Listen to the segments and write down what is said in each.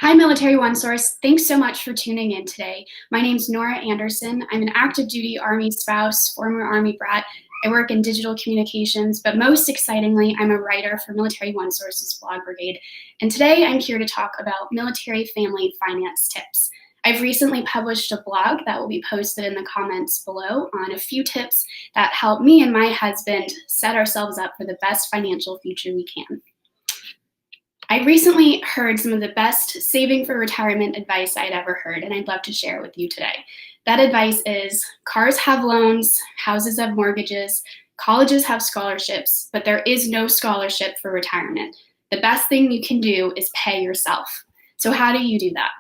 Hi, Military One Source. Thanks so much for tuning in today. My name's Nora Anderson. I'm an active duty Army spouse, former Army brat. I work in digital communications, but most excitingly, I'm a writer for Military One Source's Blog Brigade. And today I'm here to talk about military family finance tips. I've recently published a blog that will be posted in the comments below on a few tips that help me and my husband set ourselves up for the best financial future we can. I recently heard some of the best saving for retirement advice I'd ever heard, and I'd love to share it with you today. That advice is cars have loans, houses have mortgages, colleges have scholarships, but there is no scholarship for retirement. The best thing you can do is pay yourself. So how do you do that?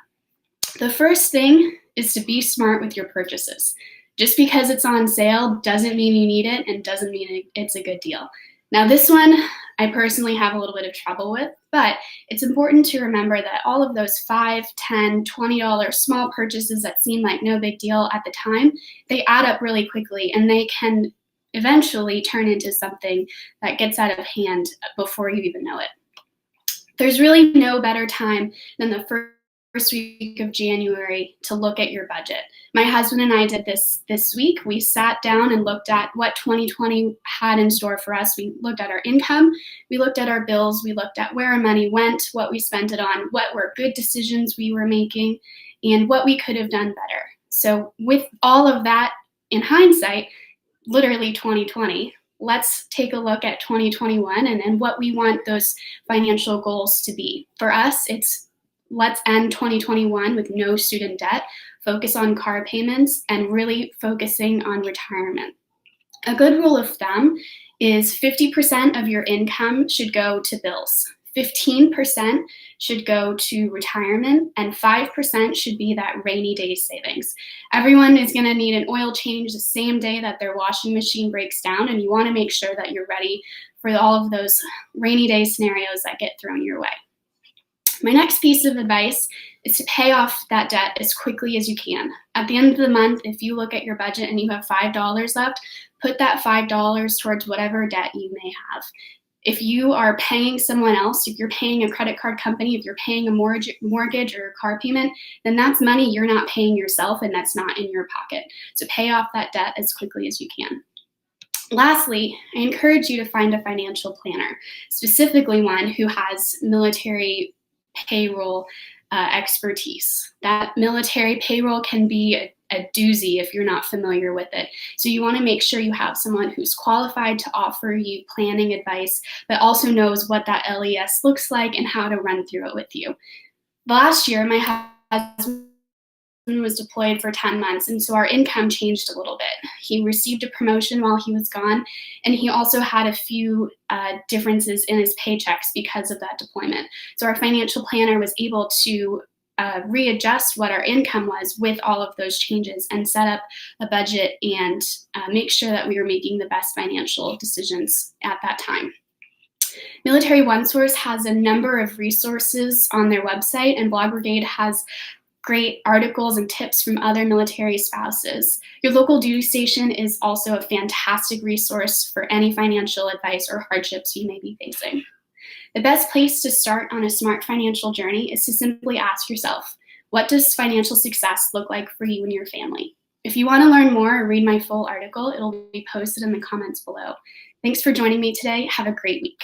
The first thing is to be smart with your purchases. Just because it's on sale doesn't mean you need it and doesn't mean it's a good deal. Now this one, I personally have a little bit of trouble with, but it's important to remember that all of those $5, $10, $20 small purchases that seem like no big deal at the time, they add up really quickly and they can eventually turn into something that gets out of hand before you even know it. There's really no better time than the first week of January to look at your budget. My husband and I did this week. We sat down and looked at what 2020 had in store for us. We looked at our income, we looked at our bills, we looked at where our money went, what we spent it on, what were good decisions we were making, and what we could have done better. So with all of that in hindsight, literally 2020, let's take a look at 2021 and what we want those financial goals to be. For us, it's let's end 2021 with no student debt, focus on car payments, and really focusing on retirement. A good rule of thumb is 50% of your income should go to bills, 15% should go to retirement, and 5% should be that rainy day savings. Everyone is going to need an oil change the same day that their washing machine breaks down, and you want to make sure that you're ready for all of those rainy day scenarios that get thrown your way. My next piece of advice is to pay off that debt as quickly as you can. At the end of the month, if you look at your budget and you have $5 left, put that $5 towards whatever debt you may have. If you are paying someone else, if you're paying a credit card company, if you're paying a mortgage or a car payment, then that's money you're not paying yourself and that's not in your pocket. So pay off that debt as quickly as you can. Lastly, I encourage you to find a financial planner, specifically one who has military payroll expertise. That military payroll can be a doozy if you're not familiar with it. So you want to make sure you have someone who's qualified to offer you planning advice, but also knows what that LES looks like and how to run through it with you. Last year, my husband was deployed for 10 months, and so our income changed a little bit. He received a promotion while he was gone, and he also had a few differences in his paychecks because of that deployment. So our financial planner was able to readjust what our income was with all of those changes and set up a budget and make sure that we were making the best financial decisions at that time. Military One Source has a number of resources on their website, and Blog Brigade has great articles and tips from other military spouses. Your local duty station is also a fantastic resource for any financial advice or hardships you may be facing. The best place to start on a smart financial journey is to simply ask yourself, what does financial success look like for you and your family? If you want to learn more or read my full article, it'll be posted in the comments below. Thanks for joining me today. Have a great week.